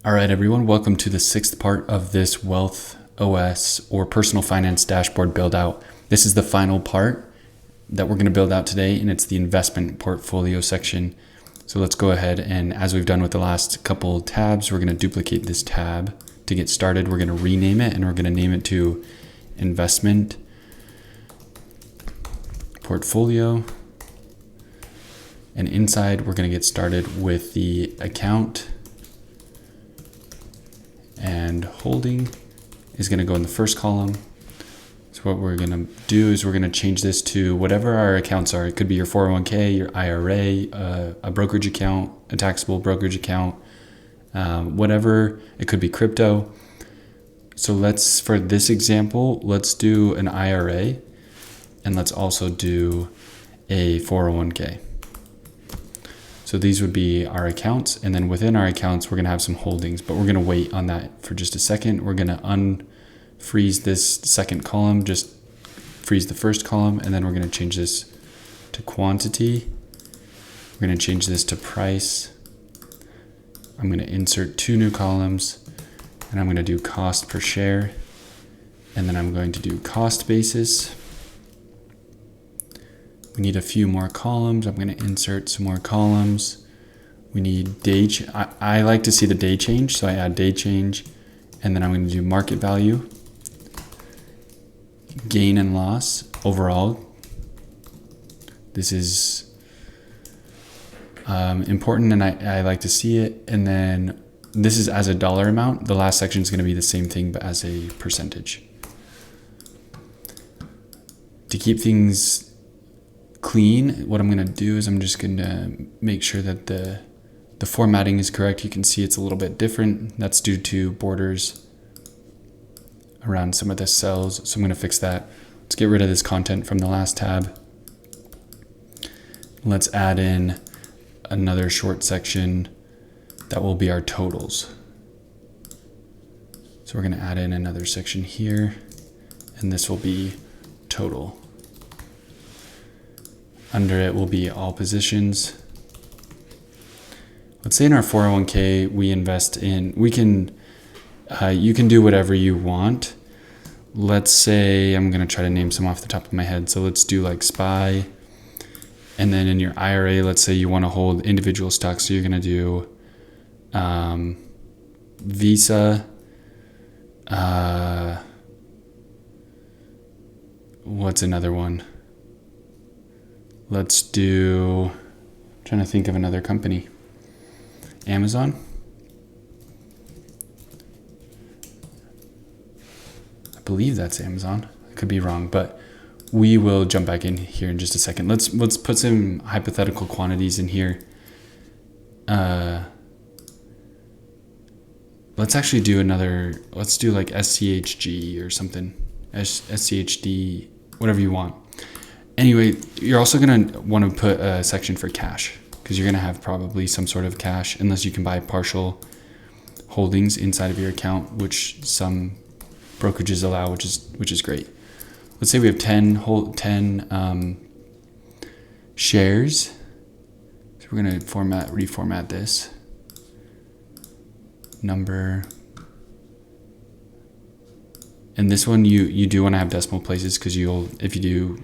All right, everyone, welcome to the sixth part of this Wealth OS or personal finance dashboard build out. This is the final part that we're going to build out today, and it's the investment portfolio section. So let's go ahead, and as we've done with the last couple tabs, we're going to duplicate this tab to get started. We're going to rename it, and we're going to name it to investment portfolio. And inside, we're going to get started with the account, and holding is going to go in the first column. So what we're going to do is we're going to change this to whatever our accounts are. It could be your 401k, your IRA, a brokerage account, a taxable brokerage account, whatever. It could be crypto. So for this example, let's do an IRA, and let's also do a 401k. So these would be our accounts, and then within our accounts, we're gonna have some holdings, but we're gonna wait on that for just a second. We're gonna unfreeze this second column, just freeze the first column, and then we're gonna change this to quantity. We're gonna change this to price. I'm gonna insert two new columns, and I'm gonna do cost per share, and then I'm going to do cost basis. We need a few more columns. I'm going to insert some more columns. We need day. I like to see the day change, so I add day change, and then I'm going to do market value, gain and loss overall. This is important, and I like to see it. And then this is as a dollar amount. The last section is going to be the same thing, but as a percentage. To keep things clean, what I'm going to do is I'm just going to make sure that the formatting is correct. You can see it's a little bit different. That's due to borders around some of the cells. So I'm going to fix that. Let's get rid of this content from the last tab. Let's add in another short section that will be our totals. So we're going to add in another section here, and this will be total. Under it will be all positions. Let's say in our 401k, we invest in, you can do whatever you want. Let's say, I'm going to try to name some off the top of my head. So let's do like SPY. And then in your IRA, let's say you want to hold individual stocks. So you're going to do Visa. What's another one? Let's do, I'm trying to think of another company. Amazon. I believe that's Amazon. I could be wrong, but we will jump back in here in just a second. Let's put some hypothetical quantities in here. Let's actually do let's do like SCHG or something. SCHD, whatever you want. Anyway, you're also going to want to put a section for cash, because you're going to have probably some sort of cash, unless you can buy partial holdings inside of your account, which some brokerages allow, which is great. Let's say we have 10 shares. So we're going to reformat this. Number. And this one, you do want to have decimal places, because if you do,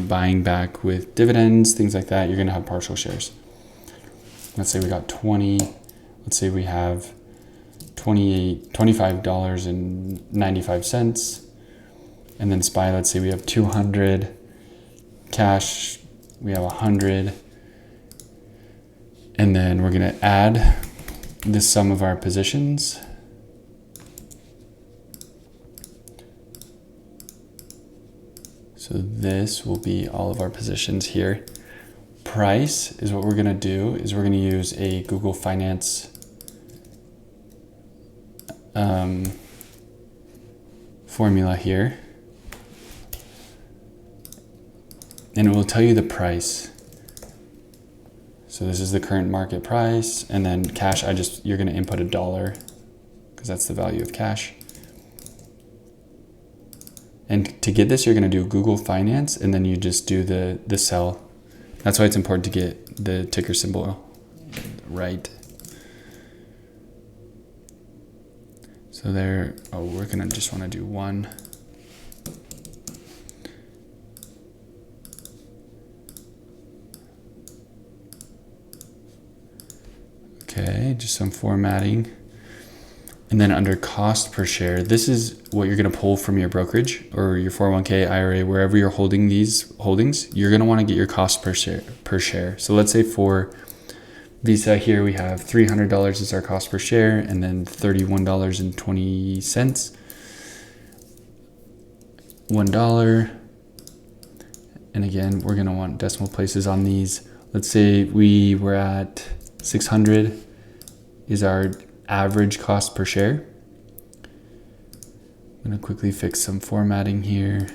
buying back with dividends, things like that, you're going to have partial shares. Let's say we got 20. Let's say we have $25.95. And then SPY, let's say we have 200. Cash, we have 100. And then we're going to add the sum of our positions. So this will be all of our positions here. Price is what we're going to do, is we're going to use a Google Finance formula here. And it will tell you the price. So this is the current market price. And then cash, you're going to input $1, because that's the value of cash. And to get this, you're going to do Google Finance, and then you just do the cell. That's why it's important to get the ticker symbol right. So there, oh, we're gonna just wanna do one. Okay, just some formatting. And then under cost per share, this is what you're going to pull from your brokerage or your 401k, IRA, wherever you're holding these holdings. You're going to want to get your cost per share. So let's say for Visa here, we have $300 is our cost per share, and then $31.20, $1. And again, we're going to want decimal places on these. Let's say we were at 600 is our average cost per share. I'm going to quickly fix some formatting here.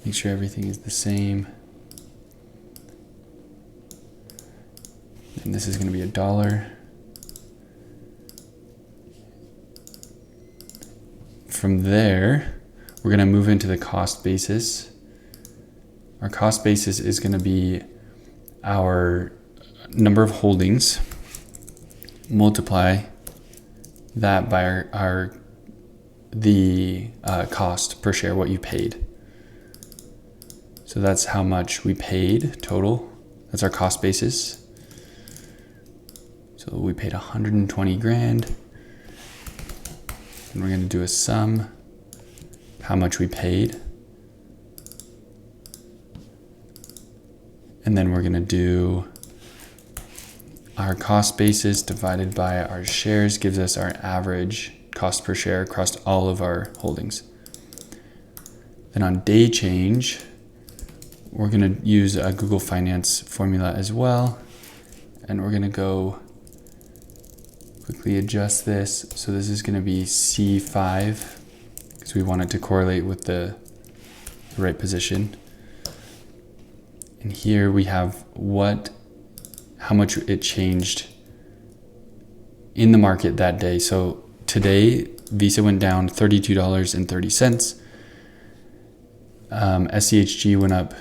Make sure everything is the same. And this is going to be $1. From there, we're going to move into the cost basis. Our cost basis is going to be our number of holdings, multiply that by the cost per share, what you paid. So that's how much we paid total. That's our cost basis. So we paid 120 grand. And we're going to do a sum, how much we paid. And then we're going to do our cost basis divided by our shares gives us our average cost per share across all of our holdings. Then on day change, we're going to use a Google Finance formula as well. And we're going to go quickly adjust this. So this is going to be C5 because we want it to correlate with the right position. And here we have how much it changed in the market that day. So today, Visa went down $32.30. SCHG went up,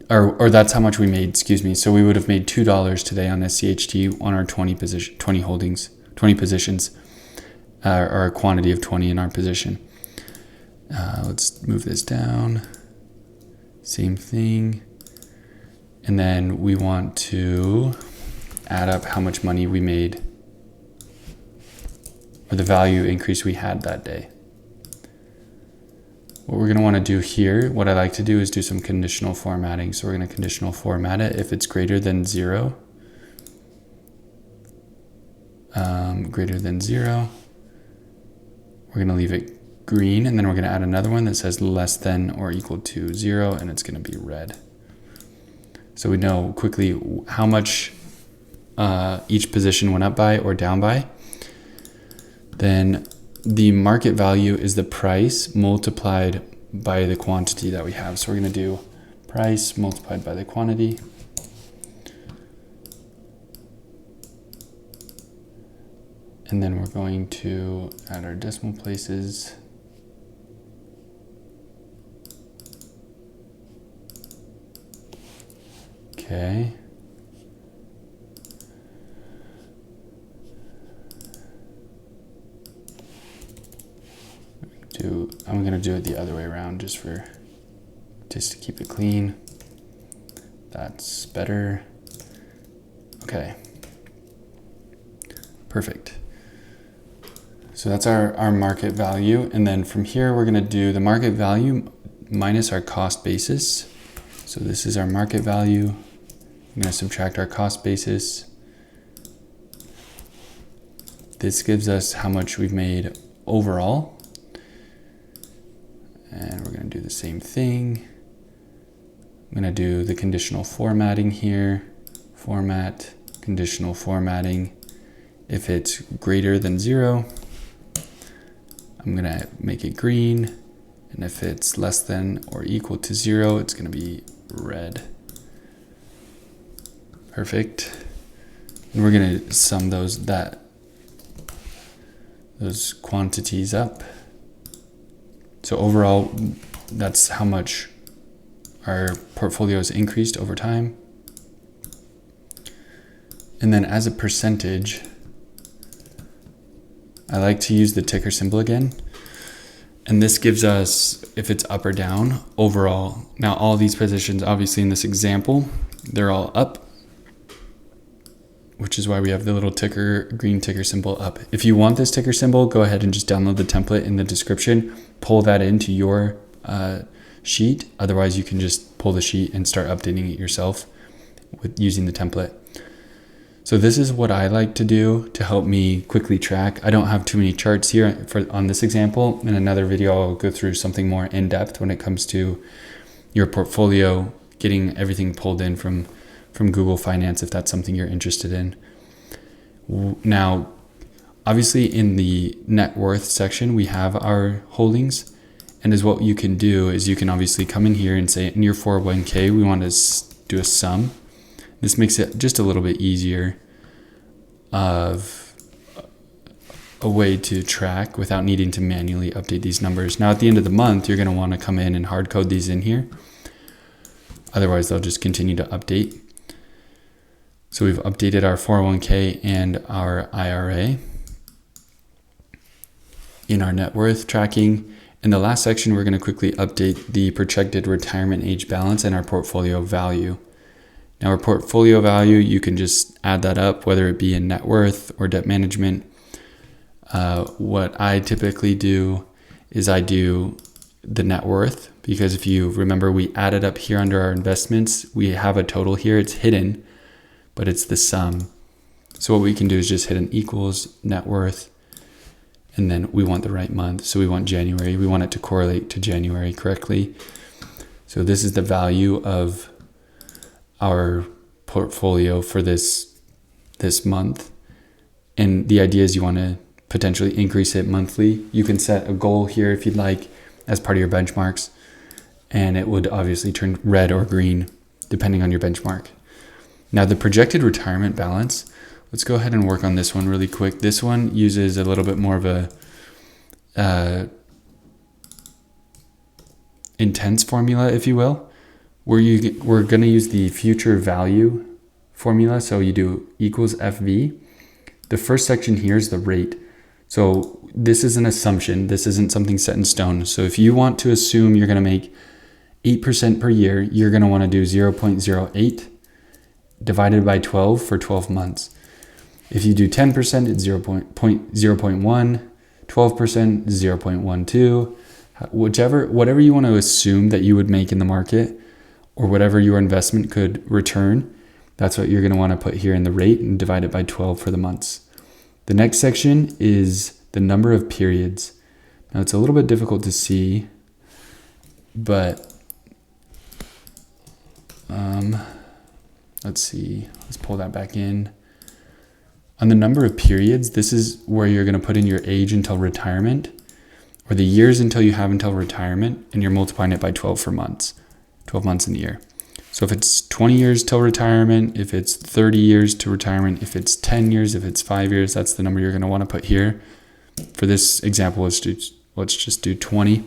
or that's how much we made, excuse me. So we would have made $2 today on SCHG on our 20 holdings, 20 positions, or a quantity of 20 in our position. Let's move this down. Same thing. And then we want to add up how much money we made, or the value increase we had that day. What we're going to want to do here, what I like to do is do some conditional formatting. So we're going to conditional format it if it's greater than 0. Greater than 0. We're going to leave it green, and then we're going to add another one that says less than or equal to 0, and it's going to be red. So we know quickly how much each position went up by or down by. Then the market value is the price multiplied by the quantity that we have. So we're going to do price multiplied by the quantity. And then we're going to add our decimal places. Okay. I'm going to do it the other way around just to keep it clean. That's better. Okay. Perfect. So that's our market value. And then from here, we're going to do the market value minus our cost basis. So this is our market value. I'm going to subtract our cost basis. This gives us how much we've made overall. And we're going to do the same thing. I'm going to do the conditional formatting here. Format, conditional formatting. If it's greater than 0, I'm going to make it green. And if it's less than or equal to 0, it's going to be red. Perfect. And we're going to sum those quantities up. So overall, that's how much our portfolio has increased over time. And then as a percentage, I like to use the ticker symbol again. And this gives us, if it's up or down, overall. Now all these positions, obviously in this example, they're all up, which is why we have the little ticker, green ticker symbol up. If you want this ticker symbol, go ahead and just download the template in the description, pull that into your sheet. Otherwise, you can just pull the sheet and start updating it yourself with using the template. So this is what I like to do to help me quickly track. I don't have too many charts here on this example. In another video, I'll go through something more in depth when it comes to your portfolio, getting everything pulled in from Google Finance if that's something you're interested in. Now, obviously in the net worth section, we have our holdings. And as what you can do is you can obviously come in here and say in your 401k, we want to do a sum. This makes it just a little bit easier of a way to track without needing to manually update these numbers. Now at the end of the month, you're going to want to come in and hard code these in here. Otherwise, they'll just continue to update. So we've updated our 401k and our IRA in our net worth tracking. In the last section, we're going to quickly update the projected retirement age balance and our portfolio value. Now our portfolio value, you can just add that up, whether it be in net worth or debt management. What I typically do is I do the net worth, because if you remember, we added up here under our investments, we have a total here, it's hidden, but it's the sum. So what we can do is just hit an equals net worth, and then we want the right month. So we want January, we want it to correlate to January correctly. So this is the value of our portfolio for this month. And the idea is you want to potentially increase it monthly. You can set a goal here if you'd like as part of your benchmarks, and it would obviously turn red or green depending on your benchmark. Now the projected retirement balance, let's go ahead and work on this one really quick. This one uses a little bit more of a intense formula, if you will. We're going to use the future value formula. So you do equals FV. The first section here is the rate. So this is an assumption. This isn't something set in stone. So if you want to assume you're going to make 8% per year, you're going to want to do 0.08 divided by 12 for 12 months. If you do 10%, it's 0.1, 12%, 0.12, whatever you want to assume that you would make in the market, or whatever your investment could return, that's what you're going to want to put here in the rate and divide it by 12 for the months. The next section is the number of periods. Now it's a little bit difficult to see, but let's see. Let's pull that back in. On the number of periods, this is where you're going to put in your age until retirement, or the years until you have until retirement, and you're multiplying it by 12 for months. 12 months in the year. So if it's 20 years till retirement, if it's 30 years to retirement, if it's 10 years, if it's 5 years, that's the number you're going to want to put here. For this example, let's just do 20.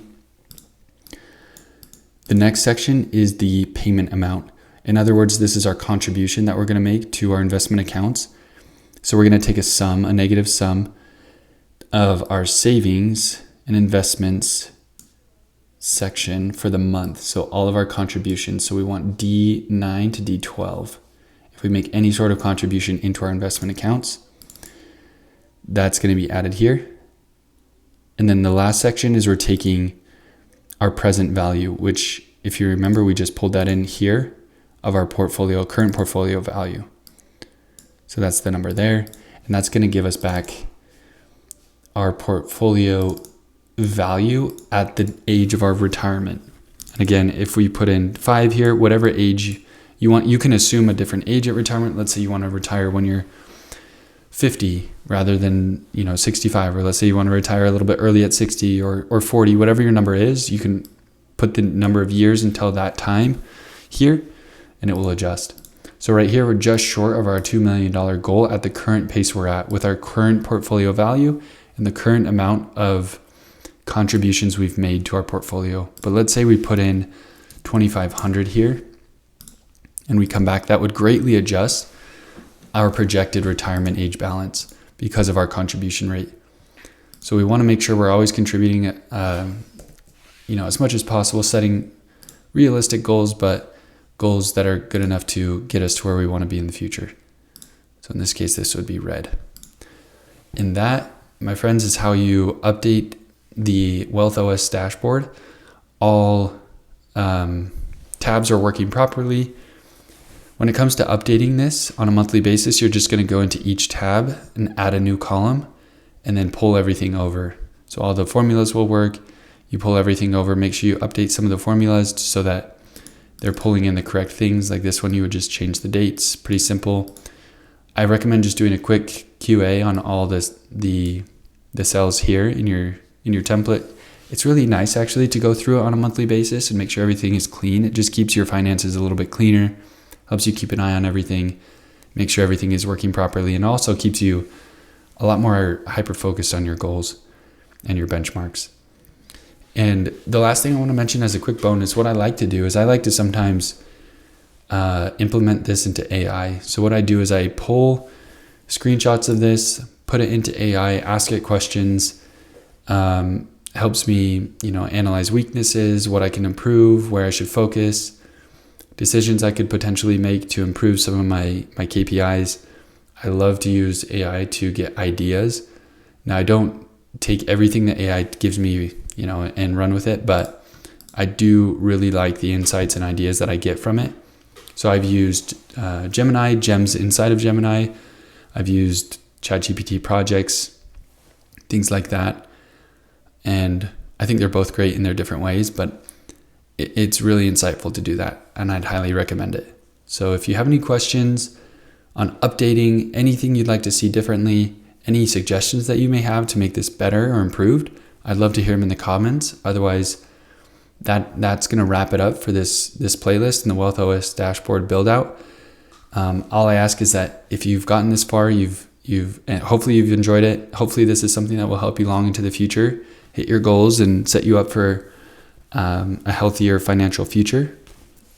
The next section is the payment amount. In other words, this is our contribution that we're going to make to our investment accounts. So we're going to take a negative sum of our savings and investments section for the month. So all of our contributions. So we want D9 to D12. If we make any sort of contribution into our investment accounts, that's going to be added here. And then the last section is we're taking our present value, which if you remember, we just pulled that in here of our portfolio, current portfolio value. So that's the number there. And that's going to give us back our portfolio value at the age of our retirement. And again, if we put in 5 here, whatever age you want, you can assume a different age at retirement. Let's say you want to retire when you're 50 rather than 65, or let's say you want to retire a little bit early at 60 or 40, whatever your number is, you can put the number of years until that time here and it will adjust. So right here, we're just short of our $2 million goal at the current pace we're at with our current portfolio value and the current amount of contributions we've made to our portfolio. But let's say we put in 2,500 here and we come back, that would greatly adjust our projected retirement age balance because of our contribution rate. So we want to make sure we're always contributing, as much as possible, setting realistic goals, but goals that are good enough to get us to where we want to be in the future. So in this case, this would be red. And that, my friends, is how you update the WealthOS dashboard. All tabs are working properly. When it comes to updating this on a monthly basis, you're just going to go into each tab and add a new column and then pull everything over. So all the formulas will work. You pull everything over, make sure you update some of the formulas so that they're pulling in the correct things. Like this one, you would just change the dates. Pretty simple. I recommend just doing a quick QA on all the cells here in your template. It's really nice actually to go through it on a monthly basis and make sure everything is clean. It just keeps your finances a little bit cleaner, helps you keep an eye on everything, make sure everything is working properly, and also keeps you a lot more hyper-focused on your goals and your benchmarks. And the last thing I want to mention as a quick bonus, what I like to do is I like to sometimes implement this into AI. So what I do is I pull screenshots of this, put it into AI, ask it questions, helps me, analyze weaknesses, what I can improve, where I should focus, decisions I could potentially make to improve some of my KPIs. I love to use AI to get ideas. Now, I don't take everything that AI gives me, and run with it, but I do really like the insights and ideas that I get from it. So I've used Gemini, gems inside of Gemini. I've used ChatGPT projects, things like that. And I think they're both great in their different ways, but it's really insightful to do that. And I'd highly recommend it. So if you have any questions on updating, anything you'd like to see differently, any suggestions that you may have to make this better or improved, I'd love to hear them in the comments. Otherwise, that's going to wrap it up for this playlist and the WealthOS dashboard build out. All I ask is that if you've gotten this far, and hopefully you've enjoyed it. Hopefully this is something that will help you long into the future, hit your goals and set you up for a healthier financial future.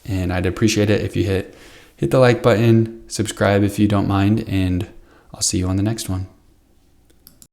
And I'd appreciate it if you hit the like button, subscribe if you don't mind, and I'll see you on the next one.